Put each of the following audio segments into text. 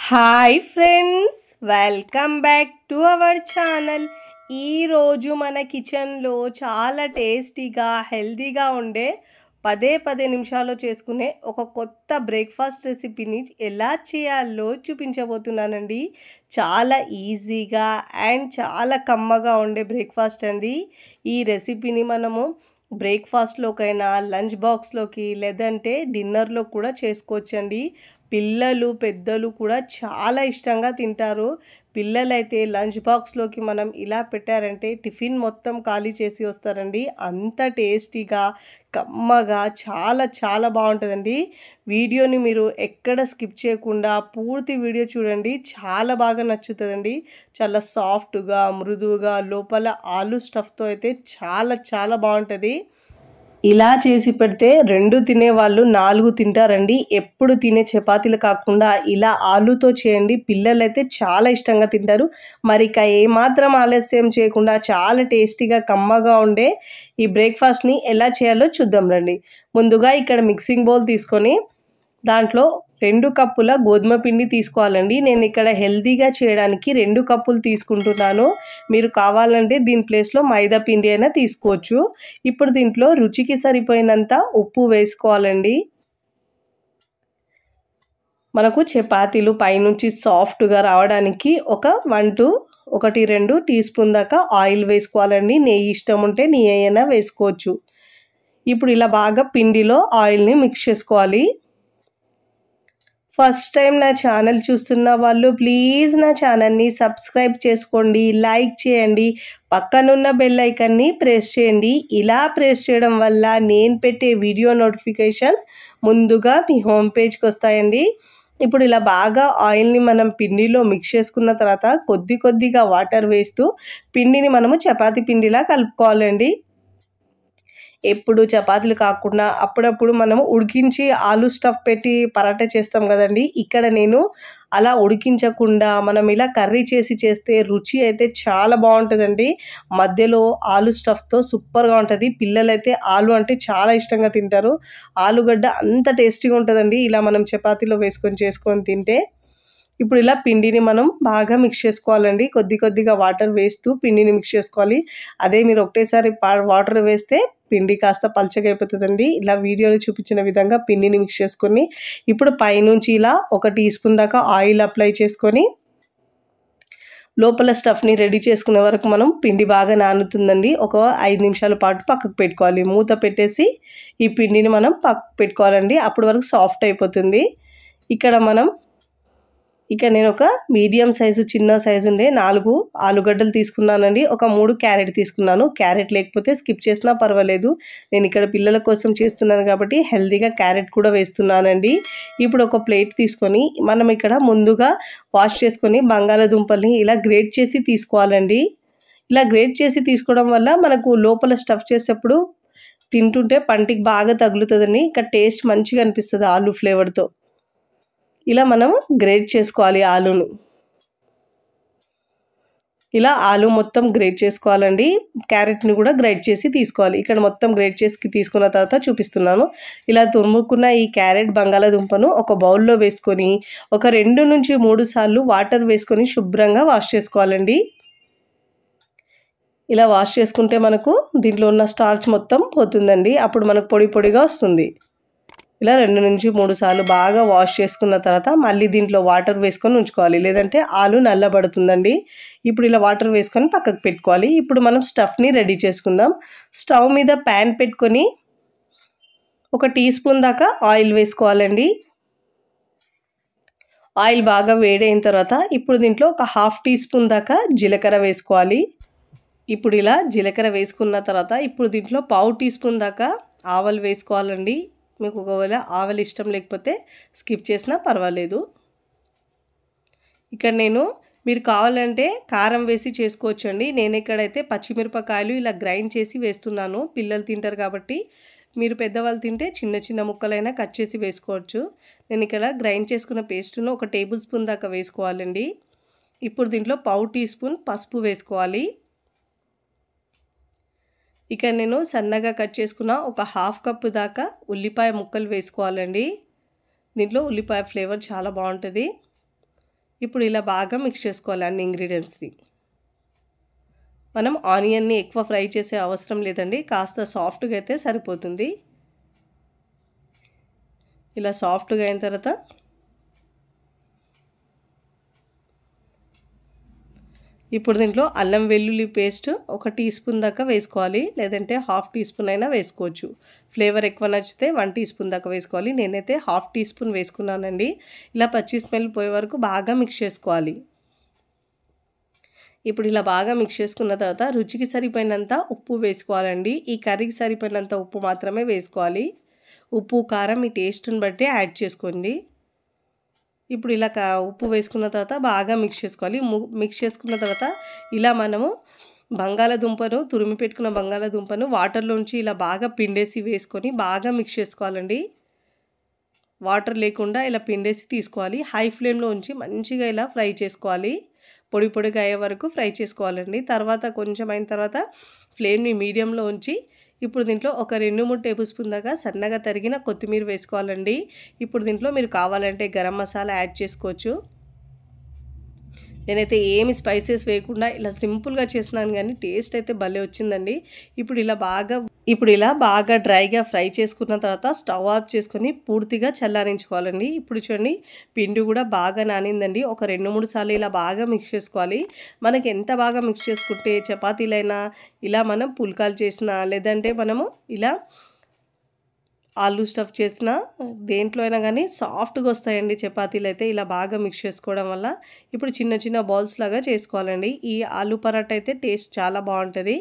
Hi friends, welcome back to our channel. ఈరోజు మన కిచెన్లో చాలా టేస్టీగా హెల్తీగా ఉండే 10 నిమిషాల్లో చేసుకునే ఒక కొత్త బ్రేక్ఫాస్ట్ రెసిపీని ఎలా చేయాలో చూపించబోతున్నానండి. చాలా ఈజీగా అండ్ చాలా కమ్మగా ఉండే బ్రేక్ఫాస్ట్ అండి. ఈ రెసిపీని మనము బ్రేక్ఫాస్ట్లోకైనా, లంచ్ బాక్స్లోకి, లేదంటే డిన్నర్లో కూడా చేసుకోవచ్చండి. పిల్లలు పెద్దలు కూడా చాలా ఇష్టంగా తింటారు. పిల్లలైతే లంచ్ బాక్స్లోకి మనం ఇలా పెట్టారంటే టిఫిన్ మొత్తం ఖాళీ చేసి వస్తారండి. అంత టేస్టీగా కమ్మగా చాలా చాలా బాగుంటుందండి. వీడియోని మీరు ఎక్కడ స్కిప్ చేయకుండా పూర్తి వీడియో చూడండి, చాలా బాగా నచ్చుతుందండి. చాలా సాఫ్ట్గా మృదువుగా లోపల ఆలు స్టఫ్తో అయితే చాలా చాలా బాగుంటుంది. ఇలా చేసి పెడితే 2 తినేవాళ్ళు 4 తింటారండి. ఎప్పుడు తినే చపాతీలు కాకుండా ఇలా ఆలుతో చేయండి, పిల్లలైతే చాలా ఇష్టంగా తింటారు. మరి ఇక ఏమాత్రం ఆలస్యం చేయకుండా చాలా టేస్టీగా కమ్మగా ఉండే ఈ బ్రేక్ఫాస్ట్ని ఎలా చేయాలో చూద్దాం రండి. ముందుగా ఇక్కడ మిక్సింగ్ బౌల్ తీసుకొని దాంట్లో 2 కప్పుల గోధుమ పిండి తీసుకోవాలండి. నేను ఇక్కడ హెల్తీగా చేయడానికి 2 కప్పులు తీసుకుంటున్నాను. మీరు కావాలంటే దీని ప్లేస్లో మైదా పిండి అయినా తీసుకోవచ్చు. ఇప్పుడు దీంట్లో రుచికి సరిపోయినంత ఉప్పు వేసుకోవాలండి. మనకు చపాతీలు పైనుంచి సాఫ్ట్గా రావడానికి 1-2 టీ స్పూన్ దాకా ఆయిల్ వేసుకోవాలండి. నెయ్యి ఇష్టం ఉంటే నెయ్యి అయినా వేసుకోవచ్చు. ఇప్పుడు ఇలా బాగా పిండిలో ఆయిల్ని మిక్స్ చేసుకోవాలి. ఫస్ట్ టైం నా ఛానల్ చూస్తున్న వాళ్ళు ప్లీజ్ నా ఛానల్ని సబ్స్క్రైబ్ చేసుకోండి, లైక్ చేయండి, పక్కనున్న బెల్ ఐకాన్ని ప్రెస్ చేయండి. ఇలా ప్రెస్ చేయడం వల్ల నేను పెట్టే వీడియో నోటిఫికేషన్ ముందుగా మీ హోమ్ పేజ్కి వస్తాయండి. ఇప్పుడు ఇలా బాగా ఆయిల్ని మనం పిండిలో మిక్స్ చేసుకున్న తర్వాత కొద్దిగా వాటర్ వేస్తూ పిండిని మనము చపాతీ పిండిలా కలుపుకోవాలండి. ఎప్పుడు చపాతీలు కాకుండా అప్పుడప్పుడు మనము ఉడికించి ఆలు స్టఫ్ పెట్టి పరాటా చేస్తాం కదండి. ఇక్కడ నేను అలా ఉడికించకుండా మనం ఇలా కర్రీ చేస్తే రుచి అయితే చాలా బాగుంటుందండి. మధ్యలో ఆలు స్టఫ్తో సూపర్గా ఉంటుంది. పిల్లలైతే ఆలు అంటే చాలా ఇష్టంగా తింటారు. ఆలుగడ్డ అంత టేస్టీగా ఉంటుందండి ఇలా మనం చపాతీలో చేసుకొని తింటే. ఇప్పుడు ఇలా పిండిని మనం బాగా మిక్స్ చేసుకోవాలండి. కొద్దిగా వాటర్ వేస్తూ పిండిని మిక్స్ చేసుకోవాలి. అదే మీరు ఒకటేసారి వాటర్ వేస్తే పిండి కాస్త పల్చగా అయిపోతుందండి. ఇలా వీడియోలో చూపించిన విధంగా పిండిని మిక్స్ చేసుకొని ఇప్పుడు పైనుంచి ఇలా 1 టీ స్పూన్ దాకా ఆయిల్ అప్లై చేసుకొని లోపల స్టఫ్ని రెడీ చేసుకునే వరకు మనం పిండి బాగా నానుతుందండి. ఒక 5 నిమిషాల పాటు పక్కకు పెట్టుకోవాలి. మూత పెట్టేసి ఈ పిండిని మనం పక్కకు పెట్టుకోవాలండి. అప్పటి వరకు సాఫ్ట్ అయిపోతుంది. ఇక నేను ఒక మీడియం సైజు చిన్న సైజు ఉండే 4 ఆలుగడ్డలు తీసుకున్నానండి. ఒక 3 క్యారెట్ తీసుకున్నాను. క్యారెట్ లేకపోతే స్కిప్ చేసినా పర్వాలేదు. నేను ఇక్కడ పిల్లల కోసం చేస్తున్నాను కాబట్టి హెల్తీగా క్యారెట్ కూడా వేస్తున్నానండి. ఇప్పుడు ఒక ప్లేట్ తీసుకొని మనం ఇక్కడ ముందుగా వాష్ చేసుకొని బంగాళాదుంపల్ని ఇలా గ్రేట్ చేసి తీసుకోవాలండి. ఇలా గ్రేట్ చేసి తీసుకోవడం వల్ల మనకు లోపల స్టఫ్ చేసేటప్పుడు తింటుంటే పంటికి బాగా తగులుతుందండి. ఇంకా టేస్ట్ మంచిగా అనిపిస్తుంది ఆలు ఫ్లేవర్తో. ఇలా మనం గ్రేట్ చేసుకోవాలి ఆలును. ఇలా ఆలు మొత్తం గ్రేట్ చేసుకోవాలండి. క్యారెట్ని కూడా గ్రేట్ చేసి తీసుకోవాలి. ఇక్కడ మొత్తం గ్రేట్ చేసి తీసుకున్న తర్వాత చూపిస్తున్నాను. ఇలా తురుముకున్న ఈ క్యారెట్ బంగాళాదుంపను ఒక బౌల్లో వేసుకొని ఒక 2-3 సార్లు వాటర్ వేసుకొని శుభ్రంగా వాష్ చేసుకోవాలండి. ఇలా వాష్ చేసుకుంటే మనకు దీంట్లో ఉన్న స్టార్చ్ మొత్తం పోతుందండి. అప్పుడు మనకు పొడిగా వస్తుంది. ఇలా 2-3 సార్లు బాగా వాష్ చేసుకున్న తర్వాత మళ్ళీ దీంట్లో వాటర్ వేసుకొని ఉంచుకోవాలి, లేదంటే ఆలు నల్లబడుతుందండి. ఇప్పుడు ఇలా వాటర్ వేసుకొని పక్కకు పెట్టుకోవాలి. ఇప్పుడు మనం స్టఫ్ని రెడీ చేసుకుందాం. స్టవ్ మీద ప్యాన్ పెట్టుకొని 1 టీ స్పూన్ దాకా ఆయిల్ వేసుకోవాలండి. ఆయిల్ బాగా వేడైన తర్వాత ఇప్పుడు దీంట్లో ఒక 1/2 టీ స్పూన్ దాకా జీలకర్ర వేసుకోవాలి. ఇప్పుడు ఇలా జీలకర్ర వేసుకున్న తర్వాత ఇప్పుడు దీంట్లో 1/2 టీ స్పూన్ దాకా ఆవాలు వేసుకోవాలండి. మీకు ఒకవేళ ఆవాలు ఇష్టం లేకపోతే స్కిప్ చేసినా పర్వాలేదు. ఇక్కడ మీరు కావాలంటే కారం వేసి చేసుకోవచ్చండి. నేను ఇక్కడైతే పచ్చిమిరపకాయలు ఇలా గ్రైండ్ చేసి వేస్తున్నాను. పిల్లలు తింటారు కాబట్టి మీరు పెద్దవాళ్ళు తింటే చిన్న ముక్కలైనా కట్ చేసి వేసుకోవచ్చు. నేను ఇక్కడ గ్రైండ్ చేసుకున్న పేస్టును 1 టేబుల్ స్పూన్ దాకా వేసుకోవాలండి. ఇప్పుడు దీంట్లో 1/2 టీ స్పూన్ పసుపు వేసుకోవాలి. ఇక నేను సన్నగా కట్ చేసుకున్న ఒక 1/2 కప్పు దాకా ఉల్లిపాయ ముక్కలు వేసుకోవాలండి. దీంట్లో ఉల్లిపాయ ఫ్లేవర్ చాలా బాగుంటుంది. ఇప్పుడు ఇలా బాగా మిక్స్ చేసుకోవాలి అన్ని ఇంగ్రీడియంట్స్ని. మనం ఆనియన్ని ఎక్కువ ఫ్రై చేసే అవసరం లేదండి, కాస్త సాఫ్ట్గా అయితే సరిపోతుంది. ఇలా సాఫ్ట్గా అయిన తర్వాత ఇప్పుడు దీంట్లో అల్లం వెల్లుల్లి పేస్ట్ 1 టీ స్పూన్ దాకా వేసుకోవాలి, లేదంటే 1/2 టీ స్పూన్ అయినా వేసుకోవచ్చు. ఫ్లేవర్ ఎక్కువ నచ్చితే 1 టీ స్పూన్ దాకా వేసుకోవాలి. నేనైతే 1/2 టీ స్పూన్ వేసుకున్నానండి. ఇలా పచ్చి స్మెల్ పోయే వరకు బాగా మిక్స్ చేసుకోవాలి. ఇప్పుడు ఇలా బాగా మిక్స్ చేసుకున్న తర్వాత రుచికి సరిపోయినంత ఉప్పు వేసుకోవాలండి. ఈ కర్రీకి సరిపోయినంత ఉప్పు మాత్రమే వేసుకోవాలి. ఉప్పు కారం మీ టేస్ట్ని బట్టి యాడ్ చేసుకోండి. ఇప్పుడు ఇలా ఉప్పు వేసుకున్న తర్వాత బాగా మిక్స్ చేసుకోవాలి. మిక్స్ చేసుకున్న తర్వాత ఇలా మనము బంగాళాదుంపను తురిమి పెట్టుకున్న బంగాళాదుంపను వాటర్లోంచి ఇలా బాగా పిండేసి వేసుకొని బాగా మిక్స్ చేసుకోవాలండి. వాటర్ లేకుండా ఇలా పిండేసి తీసుకోవాలి. హై ఫ్లేమ్లో ఉంచి మంచిగా ఇలా ఫ్రై చేసుకోవాలి. పొడి పొడిగా అయ్యే వరకు ఫ్రై చేసుకోవాలండి. తర్వాత కొంచెం అయిన తర్వాత ఫ్లేమ్ని మీడియంలో ఉంచి ఇప్పుడు దీంట్లో ఒక 2-3 టేబుల్ స్పూన్ దాకా సన్నగా తరిగిన కొత్తిమీర వేసుకోవాలండి. ఇప్పుడు దీంట్లో మీరు కావాలంటే గరం మసాలా యాడ్ చేసుకోవచ్చు. నేనైతే ఏమి స్పైసెస్ వేయకుండా ఇలా సింపుల్గా చేసినాను, కానీ టేస్ట్ అయితే భలే వచ్చిందండి. ఇప్పుడు ఇలా బాగా డ్రైగా ఫ్రై చేసుకున్న తర్వాత స్టవ్ ఆఫ్ చేసుకొని పూర్తిగా చల్లారించుకోవాలండి. ఇప్పుడు చూడండి పిండి కూడా బాగా నానిందండి. ఒక 2-3 సార్లు ఇలా బాగా మిక్స్ చేసుకోవాలి. మనకి ఎంత బాగా మిక్స్ చేసుకుంటే చపాతీలైనా, ఇలా మనం పుల్కాలు చేసినా, లేదంటే మనము ఇలా ఆలు స్టఫ్ చేసిన దేంట్లో అయినా కానీ సాఫ్ట్గా వస్తాయండి చపాతీలు అయితే, ఇలా బాగా మిక్స్ చేసుకోవడం వల్ల. ఇప్పుడు చిన్న చిన్న బాల్స్ లాగా చేసుకోవాలండి. ఈ ఆలు పరాటా అయితే టేస్ట్ చాలా బాగుంటుంది.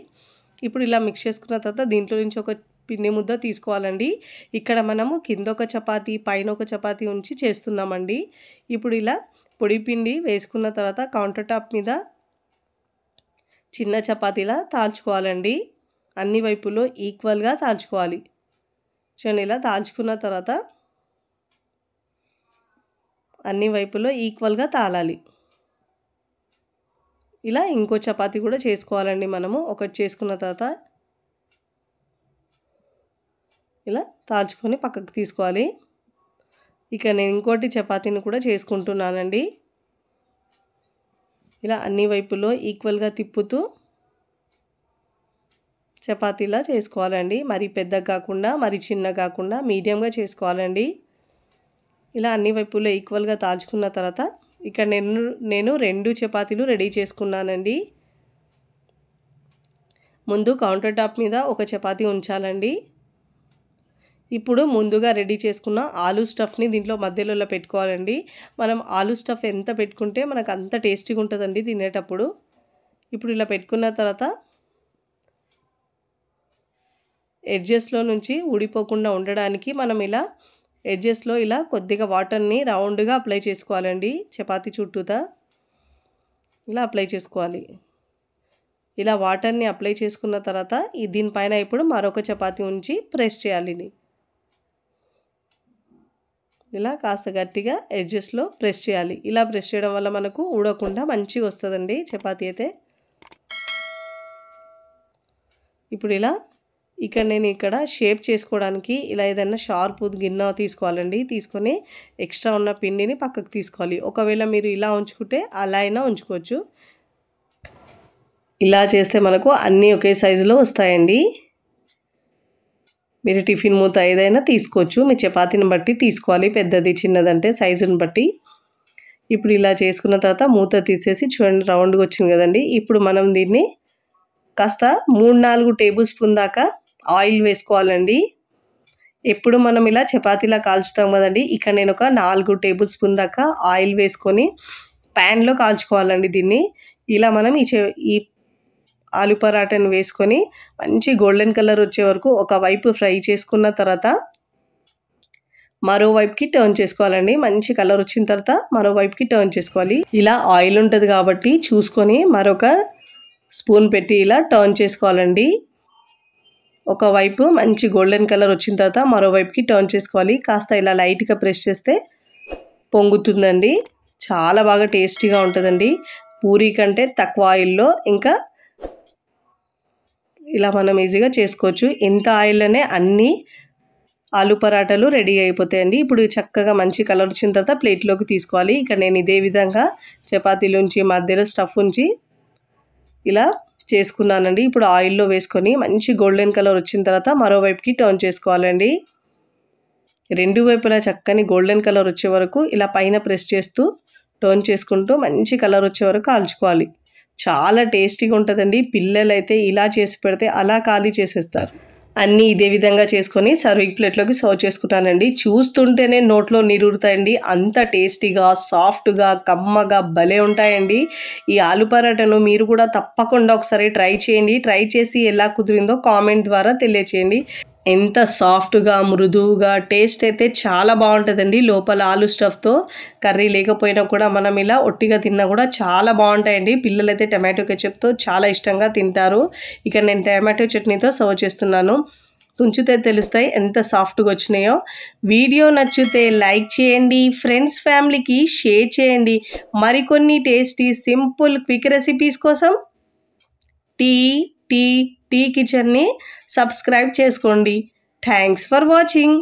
ఇప్పుడు ఇలా మిక్స్ చేసుకున్న తర్వాత దీంట్లో నుంచి ఒక పిండి ముద్ద తీసుకోవాలండి. ఇక్కడ మనము కింద ఒక చపాతీ పైన ఒక చపాతీ ఉంచి చేస్తున్నామండి. ఇప్పుడు ఇలా పొడి పిండి వేసుకున్న తర్వాత కౌంటర్ టాప్ మీద చిన్న చపాతీలా తాల్చుకోవాలండి. అన్ని వైపులో ఈక్వల్గా తాల్చుకోవాలి. చూడండి ఇలా తాల్చుకున్న తర్వాత అన్ని వైపులో ఈక్వల్గా తాలాలి. ఇలా ఇంకో చపాతీ కూడా చేసుకోవాలండి. మనము ఒకటి చేసుకున్న తర్వాత ఇలా తాల్చుకొని పక్కకు తీసుకోవాలి. ఇక నేను ఇంకోటి చపాతీని కూడా చేసుకుంటున్నానండి. ఇలా అన్ని వైపులో ఈక్వల్గా తిప్పుతూ చపాతీలా చేసుకోవాలండి. మరి పెద్దగా కాకుండా, మరి చిన్న కాకుండా మీడియంగా చేసుకోవాలండి. ఇలా అన్ని వైపుల్లో ఈక్వల్గా తాల్చుకున్న తర్వాత ఇక్కడ నేను 2 చపాతీలు రెడీ చేసుకున్నానండి. ముందు కౌంటర్ టాప్ మీద ఒక చపాతీ ఉంచాలండి. ఇప్పుడు ముందుగా రెడీ చేసుకున్న ఆలు స్టఫ్ని దీంట్లో మధ్యలో పెట్టుకోవాలండి. మనం ఆలు స్టఫ్ ఎంత పెట్టుకుంటే మనకు అంత టేస్టీగా ఉంటుందండి తినేటప్పుడు. ఇప్పుడు ఇలా పెట్టుకున్న తర్వాత ఎడ్జెస్లో నుంచి ఊడిపోకుండా ఉండడానికి మనం ఇలా ఎడ్జెస్లో ఇలా కొద్దిగా వాటర్ని రౌండ్గా అప్లై చేసుకోవాలండి. చపాతీ చుట్టూతా ఇలా అప్లై చేసుకోవాలి. ఇలా వాటర్ని అప్లై చేసుకున్న తర్వాత దీనిపైన ఇప్పుడు మరొక చపాతీ ఉంచి ప్రెస్ చేయాలి. ఇలా కాస్త గట్టిగా ఎడ్జెస్లో ప్రెస్ చేయాలి. ఇలా ప్రెస్ చేయడం వల్ల మనకు ఊడకుండా మంచిగా వస్తుందండి చపాతీ అయితే. ఇప్పుడు నేను ఇక్కడ షేప్ చేసుకోవడానికి ఇలా ఏదైనా షార్ప్ గిన్నె తీసుకోవాలండి. తీసుకొని ఎక్స్ట్రా ఉన్న పిండిని పక్కకు తీసుకోవాలి. ఒకవేళ మీరు ఇలా ఉంచుకుంటే అలా అయినా ఉంచుకోవచ్చు. ఇలా చేస్తే మనకు అన్నీ ఒకే సైజులో వస్తాయండి. మీరు టిఫిన్ మూత ఏదైనా తీసుకోవచ్చు, మీ చపాతీని బట్టి తీసుకోవాలి, పెద్దది చిన్నదంటే సైజుని బట్టి. ఇప్పుడు ఇలా చేసుకున్న తర్వాత మూత తీసేసి చూడండి రౌండ్గా వచ్చింది కదండి. ఇప్పుడు మనం దీన్ని కాస్త 3-4 టేబుల్ స్పూన్ దాకా ఆయిల్ వేసుకోవాలండి. ఎప్పుడు మనం ఇలా చపాతీలా కాల్చుతాం కదండి, ఇక్కడ నేను ఒక 4 టేబుల్ స్పూన్ దాకా ఆయిల్ వేసుకొని ప్యాన్లో కాల్చుకోవాలండి దీన్ని. ఇలా మనం ఈ ఆలు పరాటాను వేసుకొని మంచి గోల్డెన్ కలర్ వచ్చే వరకు ఒకవైపు ఫ్రై చేసుకున్న తర్వాత మరోవైపుకి టర్న్ చేసుకోవాలండి. మంచి కలర్ వచ్చిన తర్వాత మరోవైపుకి టర్న్ చేసుకోవాలి. ఇలా ఆయిల్ ఉంటుంది కాబట్టి చూసుకొని మరొక స్పూన్ పెట్టి ఇలా టర్న్ చేసుకోవాలండి. ఒకవైపు మంచి గోల్డెన్ కలర్ వచ్చిన తర్వాత మరోవైపుకి టర్న్ చేసుకోవాలి. కాస్త ఇలా లైట్గా ప్రెస్ చేస్తే పొంగుతుందండి. చాలా బాగా టేస్టీగా ఉంటుందండి. పూరీ కంటే తక్కువ ఆయిల్లో ఇంకా ఇలా మనం ఈజీగా చేసుకోవచ్చు. ఇంత ఆయిల్లోనే అన్ని ఆలు పరాటాలు రెడీ అయిపోతాయండి. ఇప్పుడు చక్కగా మంచి కలర్ వచ్చిన తర్వాత ప్లేట్లోకి తీసుకోవాలి. ఇక్కడ నేను ఇదే విధంగా చపాతీలోంచి మధ్యలో స్టఫ్ ఉంచి ఇలా చేసుకున్నానండి. ఇప్పుడు ఆయిల్లో వేసుకొని మంచి గోల్డెన్ కలర్ వచ్చిన తర్వాత మరోవైపుకి టర్న్ చేసుకోవాలండి. రెండు వైపులా చక్కని గోల్డెన్ కలర్ వచ్చే వరకు ఇలా పైన ప్రెస్ చేస్తూ టర్న్ చేసుకుంటూ మంచి కలర్ వచ్చే వరకు కాల్చుకోవాలి. చాలా టేస్టీగా ఉంటుందండి. పిల్లలైతే ఇలా చేసి పెడితే అలా ఖాళీ చేసేస్తారు. అన్నీ ఇదే విధంగా చేసుకొని సర్వింగ్ ప్లేట్లోకి సర్వ్ చేసుకుంటానండి. చూస్తుంటేనే నోట్లో నీరూరుతాయండి. అంత టేస్టీగా, సాఫ్ట్గా, కమ్మగా భలే ఉంటాయండి. ఈ ఆలు పరాటాను మీరు కూడా తప్పకుండా ఒకసారి ట్రై చేయండి. ట్రై చేసి ఎలా కుదిరిందో కామెంట్ ద్వారా తెలియచేయండి. ఎంత సాఫ్ట్గా, మృదువుగా, టేస్ట్ అయితే చాలా బాగుంటుందండి. లోపల ఆలు స్టఫ్తో కర్రీ లేకపోయినా కూడా మనం ఇలా ఒట్టిగా తిన్నా కూడా చాలా బాగుంటాయండి. పిల్లలైతే టమాటో కెచప్తో చాలా ఇష్టంగా తింటారు. ఇక నేను టమాటో చట్నీతో సర్వ్ చేస్తున్నాను. తుంచితే తెలుస్తాయి ఎంత సాఫ్ట్గా వచ్చినాయో. వీడియో నచ్చితే లైక్ చేయండి, ఫ్రెండ్స్ ఫ్యామిలీకి షేర్ చేయండి. మరికొన్ని టేస్టీ సింపుల్ క్విక్ రెసిపీస్ కోసం టీ కిచెన్ని సబ్స్క్రైబ్ చేసుకోండి. Thanks for watching.